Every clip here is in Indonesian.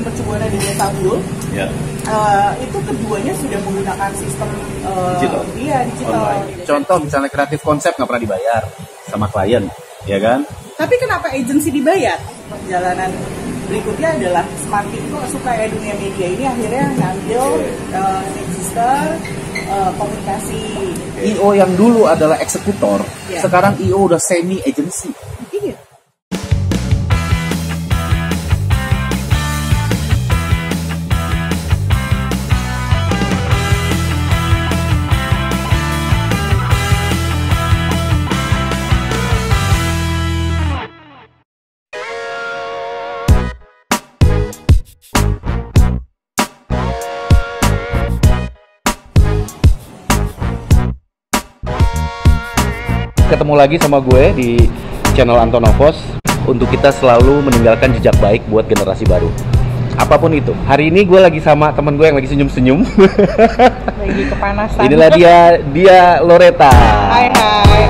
Mercubuana dan Desa Unggul. Ya. Itu keduanya sudah menggunakan sistem Digital. Iya, digital. Contoh misalnya kreatif konsep nggak pernah dibayar sama klien, ya kan? Tapi kenapa agensi dibayar? Perjalanan berikutnya adalah semakin kok suka ya dunia media ini, akhirnya ngambil register komunikasi. IO yang dulu adalah eksekutor, Ya. sekarang IO udah semi agency. Iya. Ketemu lagi sama gue di channel Antonovos untuk kita selalu meninggalkan jejak baik buat generasi baru. Apapun itu. Hari ini gue lagi sama temen gue yang lagi senyum-senyum. Lagi kepanasan. Inilah dia Loretta. Hai,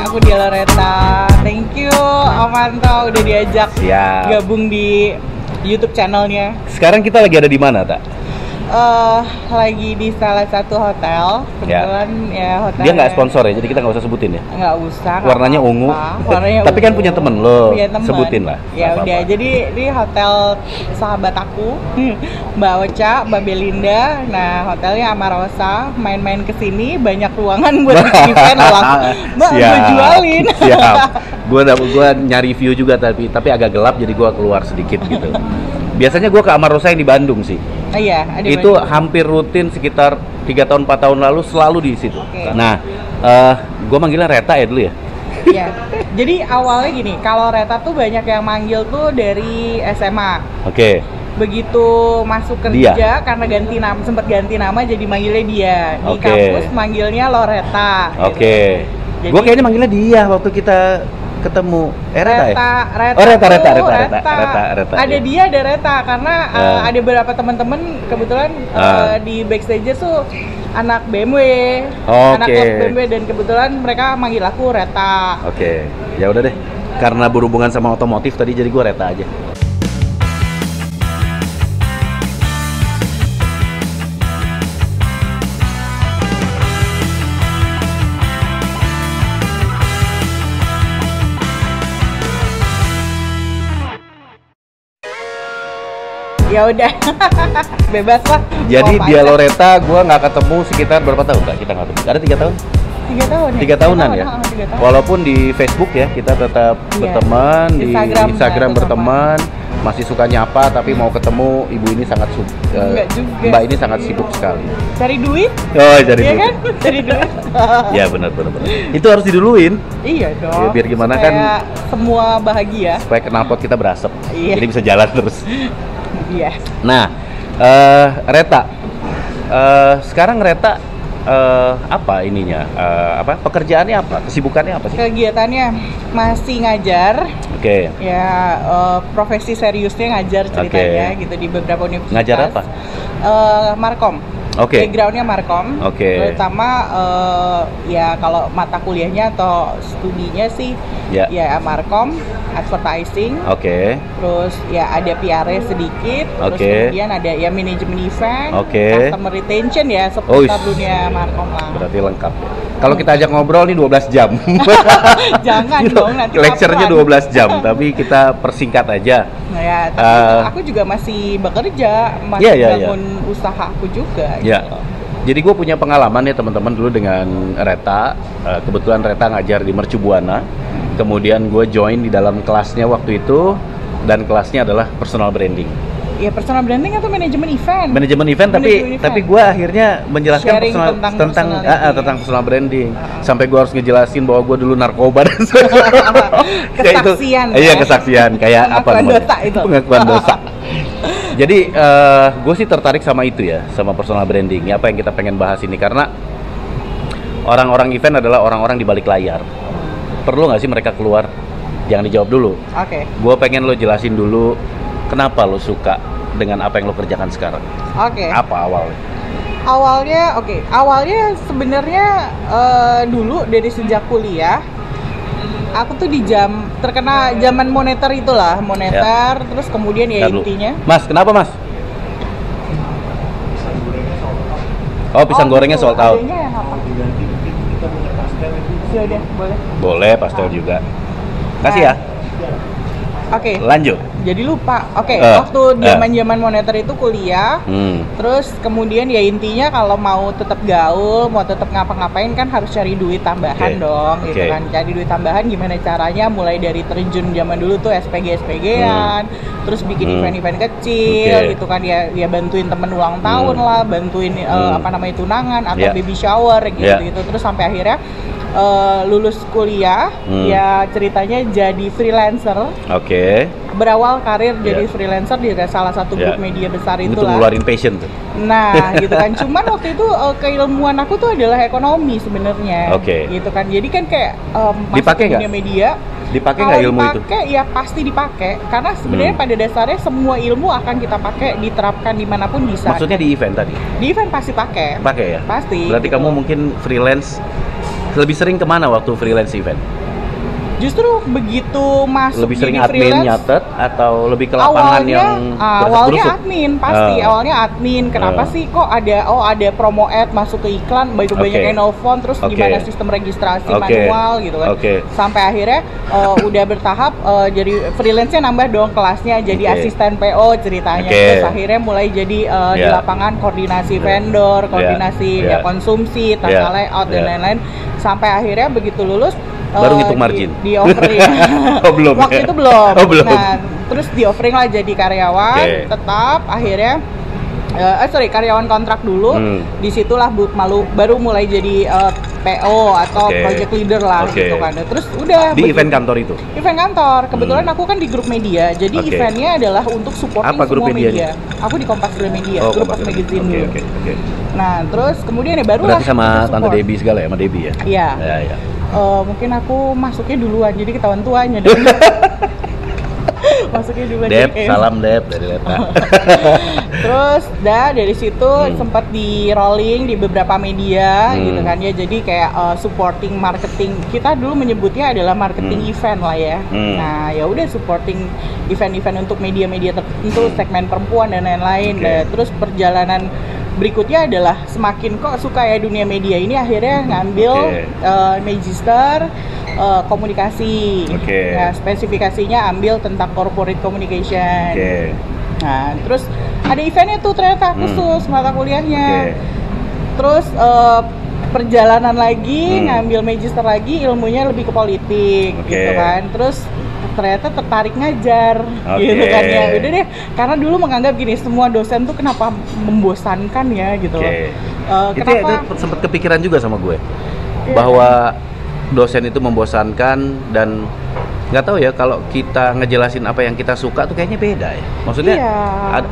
aku dia Loretta. Thank you Amanto udah diajak Siap. gabung di YouTube channelnya. Sekarang kita lagi ada di mana, Tak? Lagi di salah satu hotel. Kebetulan ya hotel. Dia nggak sponsor ya, jadi kita nggak usah sebutin ya. Nggak usah. Warnanya ungu. Warnanya Tapi kan ungu. punya temen lo, Punya temen. sebutin lah. Ya Nggak udah, apa-apa. jadi di hotel sahabat aku, Mbak Ocha, Mbak Belinda. Nah, hotelnya Amarosa. Main-main ke sini banyak ruangan buat bikin event lah. Mbak, gue jualin. Siap. Gua nyari view juga tapi agak gelap jadi gua keluar sedikit gitu. Biasanya gua ke Amarosa yang di Bandung sih. Iya, ada Itu Bandung. hampir rutin sekitar 3 tahun 4 tahun lalu selalu di situ. Oke. Nah, gua manggilnya Retta ya dulu ya. Iya. Jadi awalnya gini, kalau Retta tuh banyak yang manggil tuh dari SMA. Oke. Begitu masuk kerja karena sempat ganti nama jadi manggilnya dia. Di Oke. kampus manggilnya Loretta. Oke. Jadi- Gua kayaknya manggilnya dia waktu kita ketemu. Retta ya? Retta. Oh, Retta. Ada Iya. dia, ada Retta karena ada beberapa teman-teman kebetulan di backstage tuh anak BMW, anak Oke. klub BMW, dan kebetulan mereka manggil aku Retta. Oke. Ya udah deh. Karena berhubungan sama otomotif tadi jadi gua Retta aja. Ya udah, bebas lah. Jadi Mau dia pacar. Loretta, gue nggak ketemu sekitar berapa tahun Kak? Kita nggak ketemu. Ada 3 tahun? 3 tahun ya? 3 tahunan ya. 3 tahun. Walaupun di Facebook ya kita tetap Iya. berteman, di Instagram Instagram tetap berteman, masih suka nyapa tapi mau ketemu ibu ini sangat Enggak juga Mbak ini sih. sangat sibuk sekali. Cari duit? Oh, jadi Iya dulu. kan? Cari duit. Ya benar. Itu harus diduluin Iya dong. Ya, biar gimana Supaya kan- semua bahagia. supaya knalpot kita berasap. Iya. Jadi bisa jalan terus. Iya. Nah, Retta, sekarang Retta apa ininya? Apa pekerjaannya apa? Kesibukannya apa sih? Kegiatannya masih ngajar. Oke. Ya, profesi seriusnya ngajar ceritanya gitu di beberapa universitas. Ngajar apa? Markom. Oke. Backgroundnya Markom. Oke. Terutama ya kalau mata kuliahnya atau studinya sih Ya. ya Markom, advertising. Oke. Terus ya ada PR-nya sedikit. Terus Oke. kemudian ada ya manajemen event, Oke. customer retention ya Oh, seputar dunia Markom lah. Berarti lengkap ya. Kalau kita ajak ngobrol nih 12 jam. Jangan dong nanti Lecture-nya kapan. 12 jam, tapi kita persingkat aja. Nah ya, tapi aku juga masih bekerja, masih Iya. bangun usahaku juga. Ya. Gitu. Jadi gue punya pengalaman ya teman-teman dulu dengan Retta. Kebetulan Retta ngajar di Mercubuana. Kemudian gue join di dalam kelasnya waktu itu, dan kelasnya adalah personal branding. Ya personal branding atau manajemen event? Manajemen event, Manajemen event. tapi gue akhirnya menjelaskan Sharing tentang tentang personal branding. Sampai gue harus ngejelasin bahwa gue dulu narkoba dan kayak itu. Kesaksian Iya, ya. kesaksian kayak apa Pengakuan namanya? dosa itu. Pengakuan dosa. Jadi gue sih tertarik sama itu ya, sama personal branding. Apa yang kita pengen bahas ini karena orang-orang event adalah orang-orang di balik layar. Perlu nggak sih mereka keluar? Jangan dijawab dulu. Oke. Gue pengen lo jelasin dulu kenapa lo suka dengan apa yang lo kerjakan sekarang. Oke. Apa awalnya? Awalnya sebenarnya dulu dari sejak kuliah aku tuh terkena zaman moneter itulah, moneter, terus kemudian ya Ntar dulu. intinya. Mas, kenapa mas? Oh, pisang gorengnya gitu. sold out. Adanya yang apa? Ya udah, boleh. Boleh, pastel juga. Kasih ya. Oke. Lanjut. Jadi lupa. Oke, waktu zaman-zaman monitor itu kuliah. Terus kemudian ya intinya kalau mau tetap gaul, mau tetap ngapa-ngapain kan harus cari duit tambahan dong, gitu kan. Cari duit tambahan gimana caranya? Mulai dari terjun zaman dulu tuh SPG-SPG-an, terus bikin event-event kecil gitu kan, ya bantuin temen ulang tahun lah, bantuin apa namanya tunangan atau baby shower gitu. Terus sampai akhirnya lulus kuliah, ya ceritanya jadi freelancer. Berawal karir jadi freelancer di salah satu grup media besar itulah. Itu ngeluarin passion tuh. Nah, gitu kan. Cuman waktu itu keilmuan aku tuh adalah ekonomi sebenarnya. Gitu kan. Jadi kan kayak dipakai dunia media. Dipakai nggak ilmu itu? Dipakai, ya pasti dipakai. Karena sebenarnya pada dasarnya semua ilmu akan kita pakai, diterapkan dimanapun bisa. Maksudnya di event tadi? Di event pasti pakai. Pakai ya? Pasti. Berarti kamu mungkin freelance lebih sering kemana waktu freelance event? Justru begitu masuk lebih sering admin nyatet atau lebih ke lapangan awalnya admin pasti awalnya admin. Kenapa sih kok ada promo ad masuk ke iklan banyak yang nelfon, terus gimana sistem registrasi manual gitu kan. Sampai akhirnya udah bertahap jadi freelance-nya nambah dong kelasnya, jadi asisten PO ceritanya. Terus akhirnya mulai jadi di lapangan koordinasi vendor, koordinasi konsumsi, tata layout dan lain-lain. Sampai akhirnya begitu lulus baru ngitung margin di offering. Belum. Waktu itu belum. Belum. Nah, terus di offering lah jadi karyawan tetap akhirnya karyawan kontrak dulu. Disitulah baru mulai jadi PO atau project leader lah gitu kan. Terus udah di event kantor itu. Event kantor. Kebetulan aku kan di grup media. Jadi eventnya adalah untuk supporting semua media. Aku di Kompas Gramedia, Kompas Magazine dulu. Nah, terus kemudian ya barulah berarti sama Tante Debbie segala ya, sama Debbie ya? Iya. Ya. Mungkin aku masuknya duluan, jadi ketahuan tuanya dong. Masuknya duluan. Dep, salam Dep dari Leta. Terus dari situ sempat di rolling di beberapa media gitu kan ya. Jadi kayak supporting marketing. Kita dulu menyebutnya adalah marketing event lah ya. Nah, ya udah supporting event-event untuk media-media tertentu, segmen perempuan dan lain-lain. Terus perjalanan berikutnya adalah semakin kok suka ya dunia media ini, akhirnya ngambil magister komunikasi. Nah, spesifikasinya ambil tentang corporate communication. Nah, terus ada eventnya tuh ternyata khusus mata kuliahnya. Terus perjalanan lagi ngambil magister lagi, ilmunya lebih ke politik gitu kan. Terus ternyata tertarik ngajar gitu kan ya. Udah deh, karena dulu menganggap gini, semua dosen tuh kenapa membosankan ya gitu loh. Kenapa? Itu sempat kepikiran juga sama gue bahwa dosen itu membosankan, dan nggak tahu ya kalau kita ngejelasin apa yang kita suka tuh kayaknya beda ya. Maksudnya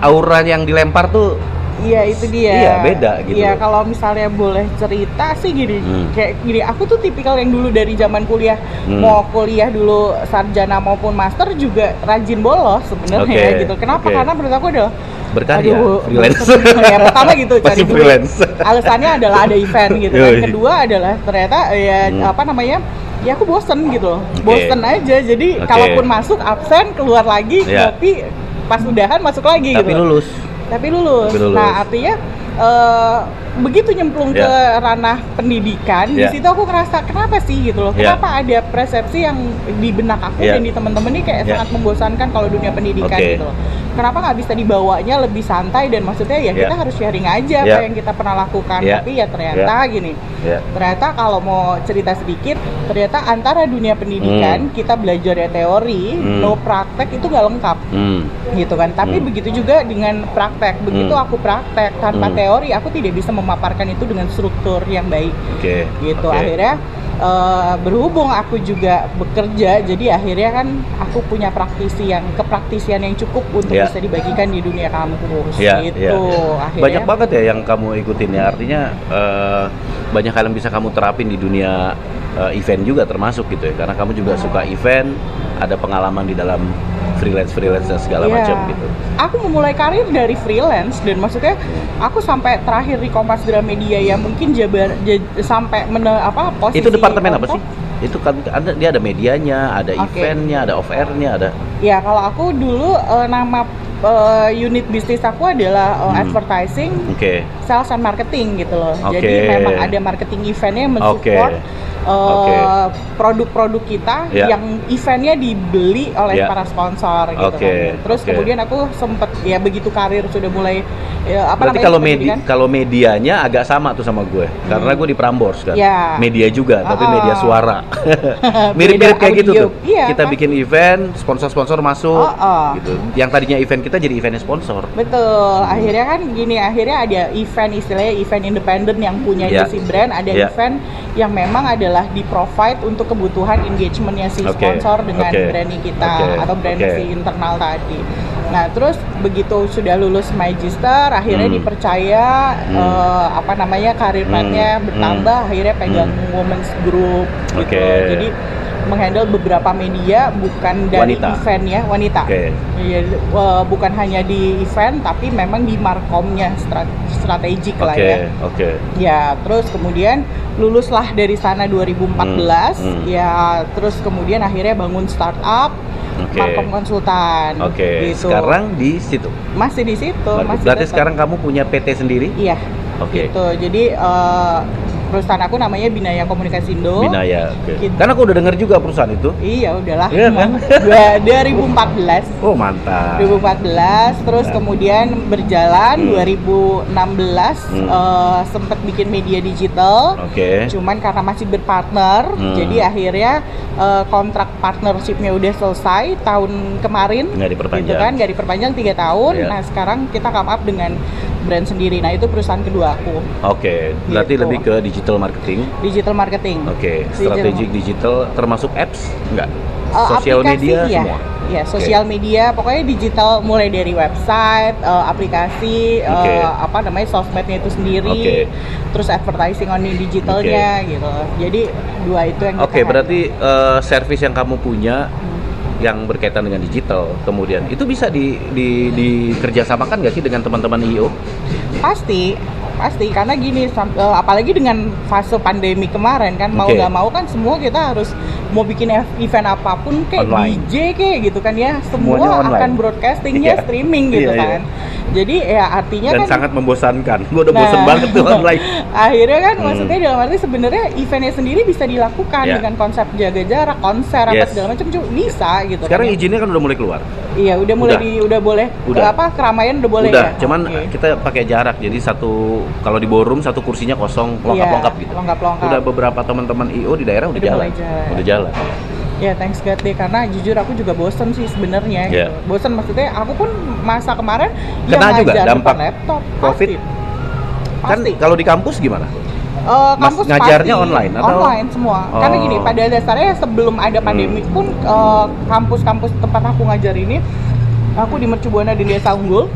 aura yang dilempar tuh. Iya, itu dia. Iya, beda gitu. Iya, kalau misalnya boleh cerita sih gini. Kayak gini, aku tuh tipikal yang dulu dari zaman kuliah, mau kuliah dulu sarjana maupun master juga rajin bolos sebenarnya gitu. Kenapa? Karena menurut aku adalah berkarya, freelance. Ya, pertama gitu cari duit. Freelance. Alasannya adalah ada event gitu. Dan kedua adalah ternyata ya aku bosen gitu loh. Bosen aja. Jadi kalaupun masuk absen, keluar lagi, ngopi, pas udahan masuk lagi tapi gitu. Tapi lulus. Nah, artinya begitu nyemplung ke ranah pendidikan, di situ aku ngerasa kenapa sih gitu loh. Kenapa ada persepsi yang di benak aku dan di teman-teman ini kayak sangat membosankan kalau dunia pendidikan gitu loh. Kenapa nggak bisa dibawanya lebih santai, dan maksudnya ya kita harus sharing aja apa yang kita pernah lakukan. Tapi ya ternyata gini. Ternyata kalau mau cerita sedikit, ternyata antara dunia pendidikan kita belajar ya teori, no praktek itu nggak lengkap. Gitu kan. Tapi begitu juga dengan praktek. Begitu aku praktek tanpa teori, aku tidak bisa memaparkan itu dengan struktur yang baik. Gitu. Akhirnya berhubung aku juga bekerja, jadi akhirnya kan aku punya kepraktisian yang cukup untuk bisa dibagikan di dunia kampus gitu. Akhirnya, banyak banget ya yang kamu ikutin ya, artinya banyak hal yang bisa kamu terapin di dunia event juga termasuk gitu ya, karena kamu juga suka event, ada pengalaman di dalam freelance dan segala macam gitu. Aku memulai karir dari freelance, dan maksudnya aku sampai terakhir di Kompas Gramedia ya mungkin sampai posisi. Itu departemen apa sih? Itu kan dia ada medianya, ada eventnya, ada off airnya, ada. Ya, kalau aku dulu nama unit bisnis aku adalah advertising, sales and marketing gitu loh. Jadi memang ada marketing eventnya yang mensupport produk-produk kita yang eventnya dibeli oleh para sponsor gitu kan. Terus kemudian aku sempet ya begitu karir sudah mulai berarti kalau medianya agak sama tuh sama gue, karena gue di Prambors kan, media juga tapi media suara. Mirip-mirip kayak gitu tuh. Kita bikin event, sponsor-sponsor masuk gitu. Yang tadinya event kita jadi eventnya sponsor. Betul. Akhirnya kan gini, akhirnya ada event istilahnya event independen yang punya si brand, ada event yang memang adalah di-provide untuk kebutuhan engagementnya si sponsor dengan branding kita atau branding si internal tadi. Nah, terus begitu sudah lulus magister, akhirnya dipercaya karir pathnya bertambah, akhirnya pegang women's group gitu. Jadi menghandle beberapa media bukan dari event ya, wanita. Bukan hanya di event tapi memang di markomnya strategik lah ya. Ya, terus kemudian luluslah dari sana 2014. Ya, terus kemudian akhirnya bangun startup. Markom konsultan. Gitu. Sekarang di situ. Masih di situ. Berarti sekarang kamu punya PT sendiri? Iya. Gitu. Jadi perusahaan aku namanya Binaya Komunikasindo. Binaya. Gitu. Karena aku udah dengar juga perusahaan itu. Iya, udahlah. Iya kan? 2014. Oh, mantap. 2014, terus kemudian berjalan 2016 sempat bikin media digital. Cuman karena masih berpartner, jadi akhirnya kontrak partnershipnya udah selesai tahun kemarin. Nggak diperpanjang. Gitu kan, nggak diperpanjang 3 tahun. Nah, sekarang kita come up dengan brand sendiri. Nah, itu perusahaan kedua aku. Berarti lebih ke digital marketing. Digital marketing. Strategic digital termasuk apps enggak? Sosial media semua. Ya, sosial media, pokoknya digital mulai dari website, aplikasi, sosmednya itu sendiri, terus advertising on digitalnya gitu. Jadi dua itu yang kita berarti service yang kamu punya yang berkaitan dengan digital, kemudian itu bisa dikerjasamakan nggak sih dengan teman-teman IO? Pasti karena gini, apalagi dengan fase pandemi kemarin kan, mau nggak mau kan semua kita harus mau bikin event apapun kayak online. DJ kayak gitu kan ya, semua akan broadcastingnya streaming gitu kan. Jadi ya artinya dan kan sangat membosankan. Gue udah bosan banget tuh online. Akhirnya kan maksudnya dalam arti sebenarnya eventnya sendiri bisa dilakukan dengan konsep jaga jarak, konser apa segala macam bisa gitu. Sekarang izinnya kan udah mulai keluar. Iya, udah mulai udah boleh. Keramaian udah boleh ya. Cuman kita pakai jarak. Jadi kalau di ballroom satu kursinya kosong, lengkap gitu. Lengkap. Udah beberapa teman-teman IO di daerah udah jalan. Ya, thanks God deh, karena jujur aku juga bosen sih sebenarnya. Gitu. Bosen maksudnya, aku pun masa kemarin kena juga dampak laptop COVID. Kan kalau di kampus gimana? Kampus ngajarnya online atau online semua. Karena gini, pada dasarnya sebelum ada pandemi pun kampus-kampus tempat aku ngajar ini, aku di Mercu Buana dan Desa Unggul.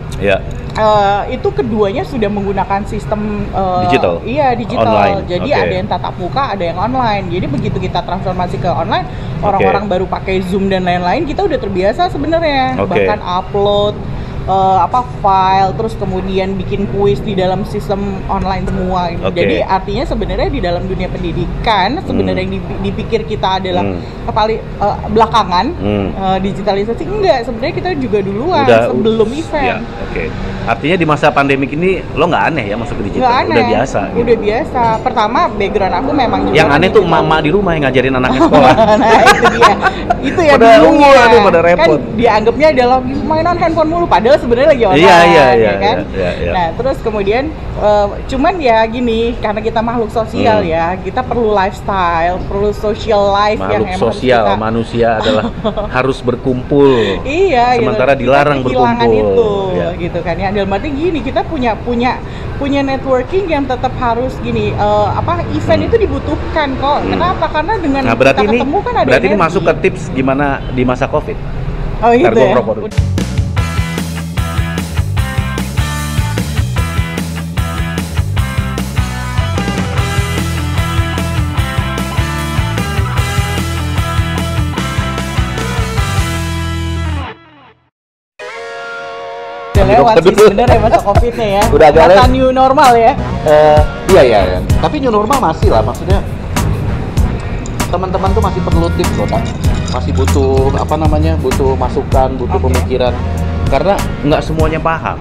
Itu keduanya sudah menggunakan sistem digital. Iya, digital. Online. Jadi ada yang tatap muka, ada yang online. Jadi begitu kita transformasi ke online, orang-orang baru pakai Zoom dan lain-lain, kita udah terbiasa sebenarnya. Bahkan upload file, terus kemudian bikin kuis di dalam sistem online semua. Jadi artinya sebenarnya di dalam dunia pendidikan sebenarnya yang dipikir kita adalah paling belakangan digitalisasi, enggak, sebenarnya kita juga duluan sebelum event. Artinya di masa pandemik ini lo nggak aneh ya masuk ke digital? Nggak aneh. Udah biasa. Udah biasa. Pertama background aku memang juga. Yang aneh tuh mama di rumah yang ngajarin anaknya sekolah. Nah, itu dia. Itu ya bingung pada repot. Kan dianggapnya adalah mainan handphone mulu, padahal sebenarnya lagi online. Iya. Nah, terus kemudian cuman ya gini, karena kita makhluk sosial ya, kita perlu lifestyle, perlu social life yang makhluk sosial, manusia adalah harus berkumpul. Iya, sementara gitu. Dilarang berkumpul. Itu, gitu kan ya. Dalam arti gini, kita punya networking yang tetap harus gini, event itu dibutuhkan kok. Kenapa? Karena dengan berarti kita ketemu kan ada berarti energi. ini masuk ke tips gimana di masa COVID. Oh gitu ya. Lewat sih sebenarnya masa COVID-nya ya. Udah masa new normal ya. Iya. Tapi new normal masih lah, maksudnya teman-teman tuh masih perlu tips loh, Kak. Masih butuh butuh masukan, butuh pemikiran. karena nggak semuanya paham.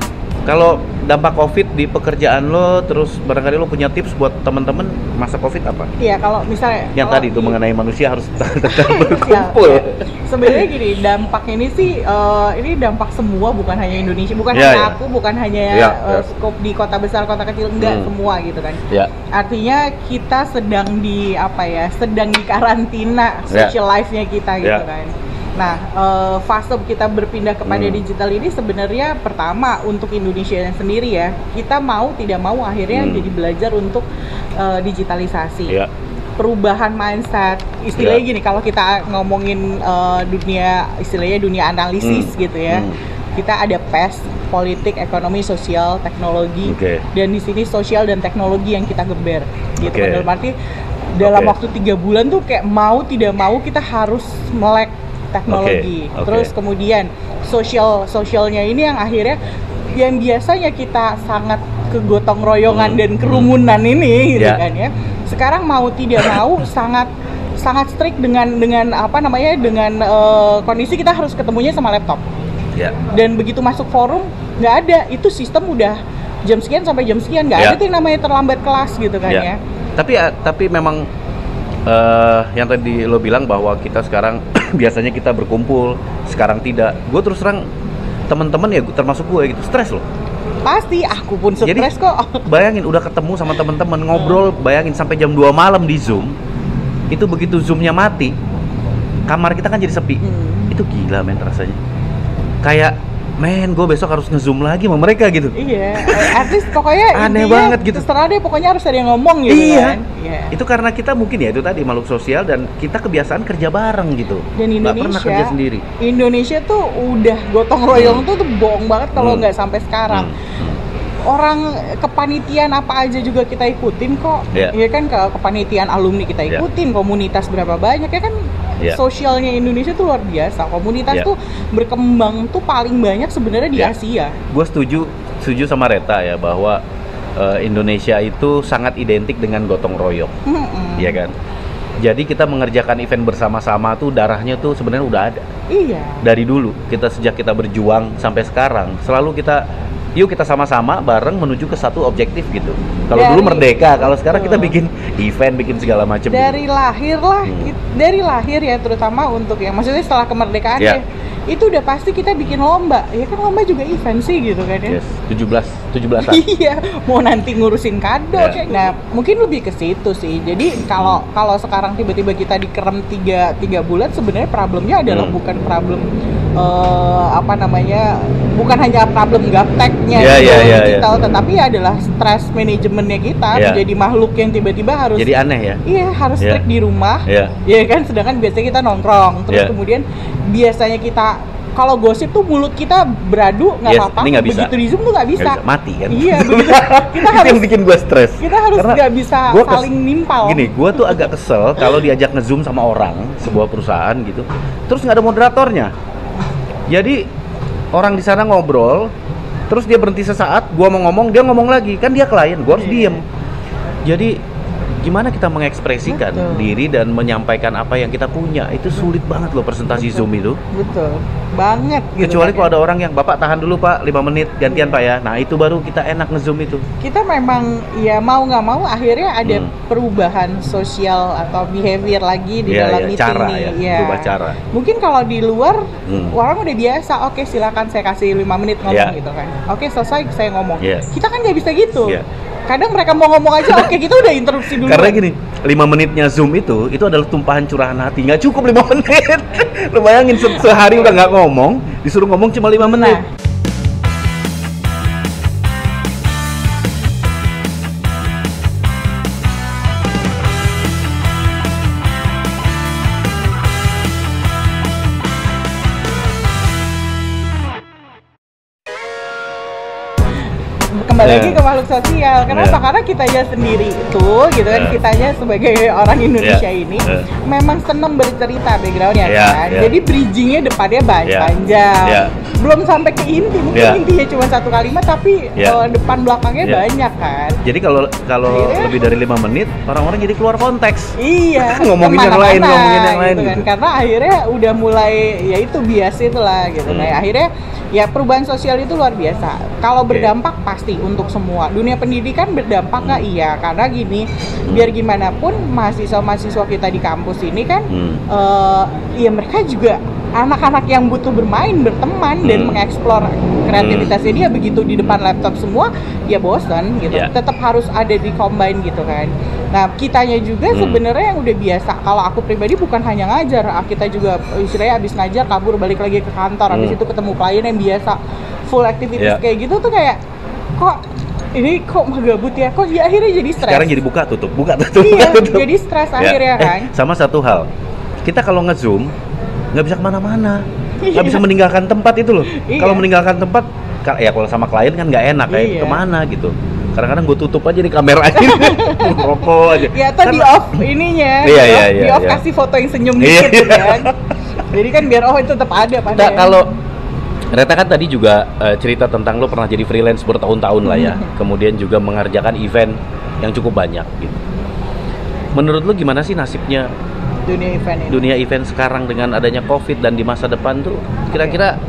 Kalau dampak COVID di pekerjaan lo, terus barangkali lo punya tips buat teman-teman masa COVID apa? Iya, kalau misalnya Yang tadi itu mengenai manusia harus tetap Ya, berkumpul. sebenarnya gini, dampak ini sih ini dampak semua, bukan hanya Indonesia, bukan Ya, hanya ya. aku, bukan hanya Ya, ya. skop di kota besar, kota kecil, enggak, semua gitu kan. Ya. Artinya kita sedang di sedang di karantina Ya. social life-nya kita gitu Ya. kan. Nah, fase kita berpindah kepada digital ini sebenarnya pertama untuk Indonesia sendiri ya, kita mau tidak mau akhirnya jadi belajar untuk digitalisasi. Ya. Perubahan mindset, istilahnya gini, kalau kita ngomongin istilahnya dunia analisis gitu ya, kita ada PES, politik, ekonomi, sosial, teknologi, dan di sini sosial dan teknologi yang kita geber gitu. Dalam arti dalam waktu 3 bulan tuh kayak mau tidak mau kita harus melek teknologi. Terus kemudian sosialnya ini yang akhirnya yang biasanya kita sangat kegotong royongan dan kerumunan ini gitu kan ya. Sekarang mau tidak mau sangat strict dengan kondisi kita harus ketemunya sama laptop. Dan begitu masuk forum nggak ada, itu sistem udah jam sekian sampai jam sekian, nggak ada tuh yang namanya terlambat kelas gitu kan ya. Tapi memang yang tadi lo bilang bahwa kita sekarang biasanya kita berkumpul, sekarang tidak. Gue terus terang teman-teman ya, termasuk gue gitu, stres loh. Pasti, aku pun stres kok. Bayangin udah ketemu sama teman-teman ngobrol, bayangin sampai jam 2 malam di Zoom. Itu begitu Zoom-nya mati, kamar kita kan jadi sepi. Itu gila men rasanya. Kayak gue besok harus nge-zoom lagi sama mereka gitu. Iya, at least pokoknya aneh banget gitu. Terserah deh, pokoknya harus ada yang ngomong gitu kan. Iya. Itu karena kita mungkin ya itu tadi makhluk sosial dan kita kebiasaan kerja bareng gitu. Dan nggak pernah kerja sendiri. Indonesia tuh udah gotong royong tuh bohong banget kalau nggak sampai sekarang. Orang kepanitiaan apa aja juga kita ikutin kok. Iya kan, kepanitiaan alumni kita ikutin, komunitas berapa banyak ya kan. Sosialnya Indonesia tuh luar biasa. Komunitas tuh berkembang tuh paling banyak sebenarnya di Asia. Gue setuju sama Reta ya bahwa Indonesia itu sangat identik dengan gotong royong, ya kan. Jadi kita mengerjakan event bersama-sama tuh darahnya tuh sebenarnya udah ada. Iya. Dari dulu sejak kita berjuang sampai sekarang selalu yuk kita sama-sama bareng menuju ke satu objektif gitu. Kalau dulu merdeka, kalau sekarang kita bikin event, bikin segala macam. Dari lahir ya, terutama untuk yang maksudnya setelah kemerdekaan ya, itu udah pasti kita bikin lomba. Ya kan lomba juga event sih gitu kan ya. 17-an. Iya, mau nanti ngurusin kado kayak. Nah, mungkin lebih ke situ sih. Jadi kalau sekarang tiba-tiba kita dikerem 3 bulan, sebenarnya problemnya adalah bukan problem bukan hanya problem gapteknya digital, tetapi adalah stress manajemennya kita menjadi makhluk yang tiba-tiba harus jadi aneh ya. Iya, harus strict di rumah. Ya kan, sedangkan biasanya kita nongkrong. Terus kemudian biasanya kita kalau gosip tuh mulut kita beradu nggak apa-apa. Begitu di Zoom tuh nggak bisa. Mati kan. Iya, begitu. Kita harus yang bikin gue stres. Kita harus nggak bisa saling nimpal. Gini, gue tuh agak kesel kalau diajak nge-zoom sama orang sebuah perusahaan gitu, terus nggak ada moderatornya. Jadi orang di sana ngobrol, terus dia berhenti sesaat, gua mau ngomong, dia ngomong lagi, kan dia klien, gua harus diem. Jadi gimana kita mengekspresikan diri dan menyampaikan apa yang kita punya, itu sulit banget loh presentasi Zoom itu. Betul banget gitu. Kecuali kalau ada orang yang, Bapak tahan dulu Pak, 5 menit gantian Pak ya. Nah itu baru kita enak nge-zoom itu. Kita memang ya mau nggak mau akhirnya ada perubahan sosial atau behavior lagi di dalam meeting cara, nih. Berubah cara. Mungkin kalau di luar orang udah biasa, oke silakan saya kasih 5 menit ngomong gitu kan. Oke, selesai saya ngomong. Kita kan nggak bisa gitu. Kadang mereka mau ngomong aja, oke kita udah interupsi dulu. Karena gini, 5 menitnya Zoom itu adalah tumpahan curahan hati. Nggak cukup 5 menit. Lu bayangin sehari udah nggak ngomong, disuruh ngomong cuma 5 menit. Kembali lagi ke makhluk sosial. Kenapa? Karena kitanya sendiri itu gitu kan, kitanya sebagai orang Indonesia ini memang seneng bercerita backgroundnya kan. Jadi bridgingnya depannya panjang. belum sampai ke inti, mungkin intinya cuma satu kalimat tapi depan belakangnya banyak kan. Jadi kalau lebih dari 5 menit orang-orang jadi keluar konteks. Iya. ngomongin yang lain gitu kan. Karena akhirnya udah mulai ya itu bias itulah gitu. Nah, akhirnya ya perubahan sosial itu luar biasa. Kalau berdampak pasti untuk semua. Dunia pendidikan berdampak nggak? Iya, karena gini, biar gimana pun mahasiswa-mahasiswa kita di kampus ini kan ya mereka juga anak-anak yang butuh bermain, berteman dan mengeksplor kreativitasnya dia. Begitu di depan laptop semua ya bosan gitu. Tetap harus ada di combine gitu kan. Nah, kitanya juga sebenarnya yang udah biasa. Kalau aku pribadi bukan hanya ngajar, kita juga istilahnya abis ngajar kabur balik lagi ke kantor, habis itu ketemu klien yang biasa full aktivitas kayak gitu tuh kayak kok ini kok gabut ya, kok ya akhirnya jadi stres. Sekarang jadi buka tutup. Iya, jadi stres akhirnya kan. Sama satu hal, kita kalau nge-zoom nggak bisa kemana-mana, nggak bisa meninggalkan tempat itu loh. Kalau meninggalkan tempat, ya kalau sama klien kan nggak enak kayak kemana gitu. Kadang-kadang gue tutup aja di kamera aja, rokok aja. Ya atau di off ininya, di off kasih foto yang senyum dikit kan. Jadi kan biar itu tetap ada pada. Nah, kalau Reta kan tadi juga cerita tentang lo pernah jadi freelance bertahun-tahun lah ya, kemudian juga mengerjakan event yang cukup banyak gitu. Menurut lo gimana sih nasibnya dunia event sekarang dengan adanya COVID dan di masa depan tuh kira-kira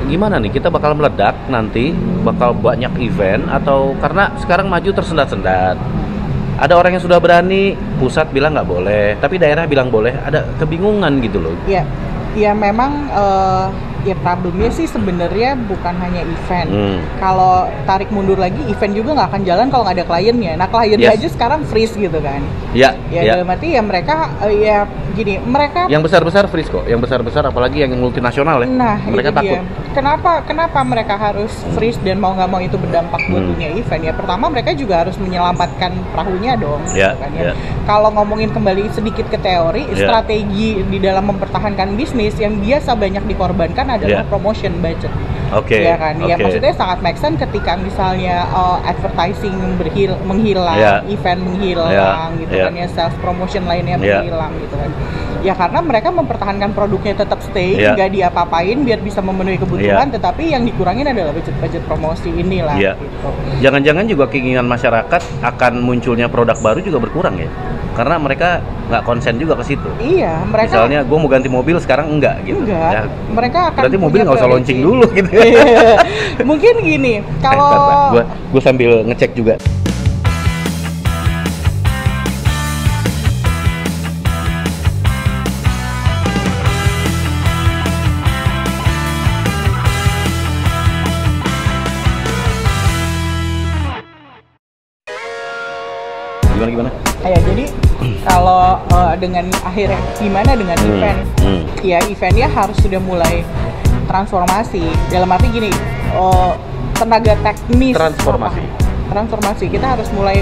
gimana nih? Kita bakal meledak nanti, bakal banyak event atau karena sekarang maju tersendat-sendat? Ada orang yang sudah berani, pusat bilang nggak boleh, tapi daerah bilang boleh, ada kebingungan gitu loh. Iya memang ya problemnya sih sebenarnya bukan hanya event. Kalau tarik mundur lagi, event juga nggak akan jalan kalau nggak ada kliennya. Nah kliennya aja sekarang freeze gitu kan. Dalam arti ya mereka ya gini, mereka yang besar-besar freeze kok, yang besar-besar apalagi yang multinasional ya. Nah mereka takut. Kenapa mereka harus freeze dan mau nggak mau itu berdampak buat dunia event? Ya pertama mereka juga harus menyelamatkan perahunya dong. Kalau ngomongin kembali sedikit ke teori, strategi di dalam mempertahankan bisnis yang biasa banyak dikorbankan adalah promotion budget. Ya kan, ya maksudnya sangat make sense ketika misalnya advertising menghilang, event menghilang gitu kan ya, sales promotion lainnya menghilang gitu kan. Ya karena mereka mempertahankan produknya tetap stay, nggak diapa-apain biar bisa memenuhi kebutuhan, tetapi yang dikurangin adalah budget promosi inilah. Gitu. Jangan-jangan juga keinginan masyarakat akan munculnya produk baru juga berkurang ya, karena mereka nggak konsen juga ke situ. Iya, mereka. Misalnya gue mau ganti mobil sekarang enggak gitu. Enggak. Mereka akan. Berarti mobil nggak usah launching dulu gitu. Mungkin gini, kalau gue sambil ngecek juga. Gimana? Ya jadi kalau dengan akhirnya gimana dengan event? Ya eventnya harus sudah mulai transformasi. Dalam arti gini, tenaga teknis transformasi kita harus mulai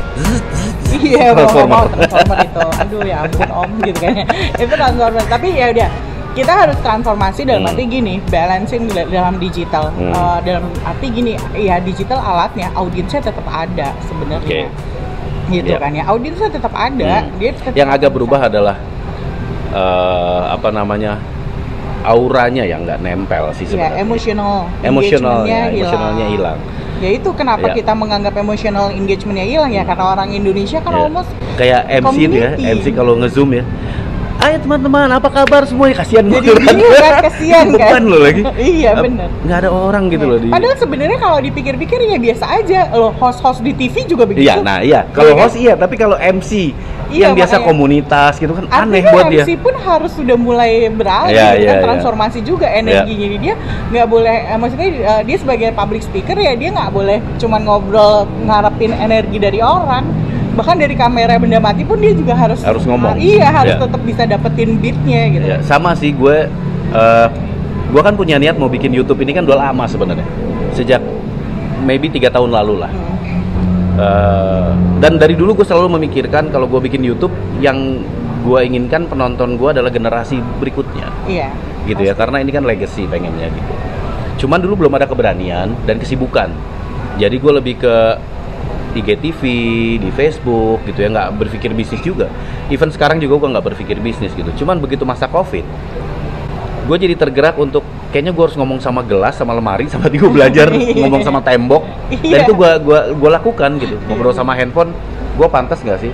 transformer itu. Aduh ya ampun om gitu kayaknya. Itu transformasi. Tapi ya udah, kita harus transformasi dalam arti gini, balancing dalam digital. Dalam arti gini, ya digital alatnya, audiensnya tetap ada sebenarnya. Gitu kan ya, audiensnya tetap ada. Dia tetap yang agak berubah adalah auranya yang nggak nempel sih sebenarnya. Emosionalnya hilang. Ya itu kenapa kita menganggap emotional engagementnya hilang ya, karena orang Indonesia kan almost kayak MC ya, MC kalau nge-zoom ya. Ayo teman-teman, apa kabar semua? Kasihan banget. Jadi kan, kasihan kan. Beban lo lagi. Iya benar. Nggak ada orang gitu loh. Padahal sebenarnya kalau dipikir-pikir ya biasa aja. Loh, host-host di TV juga begitu. Iya, kalau host iya, tapi kalau MC yang biasa komunitas gitu kan aneh buat dia. MC pun harus sudah mulai beralih kan, transformasi juga energinya dia nggak boleh. Maksudnya dia sebagai public speaker ya dia nggak boleh cuman ngobrol ngarepin energi dari orang. Bahkan dari kamera benda mati pun dia juga harus ngomong. Harus tetap bisa dapetin beatnya gitu. Sama sih gue kan punya niat mau bikin YouTube ini kan udah lama sebenarnya, sejak maybe 3 tahun lalu lah. Dan dari dulu gue selalu memikirkan kalau gue bikin YouTube, yang gue inginkan penonton gue adalah generasi berikutnya. Gitu ya, karena ini kan legacy pengennya gitu. Cuman dulu belum ada keberanian dan kesibukan. Jadi gue lebih ke IGTV, di Facebook gitu ya, nggak berpikir bisnis juga. Even sekarang juga gue nggak berpikir bisnis gitu. Cuman begitu masa COVID, gue jadi tergerak untuk kayaknya gue harus ngomong sama gelas, sama lemari, sama gue belajar ngomong sama tembok, dan itu gue lakukan gitu. Ngobrol sama handphone, gue pantas nggak sih?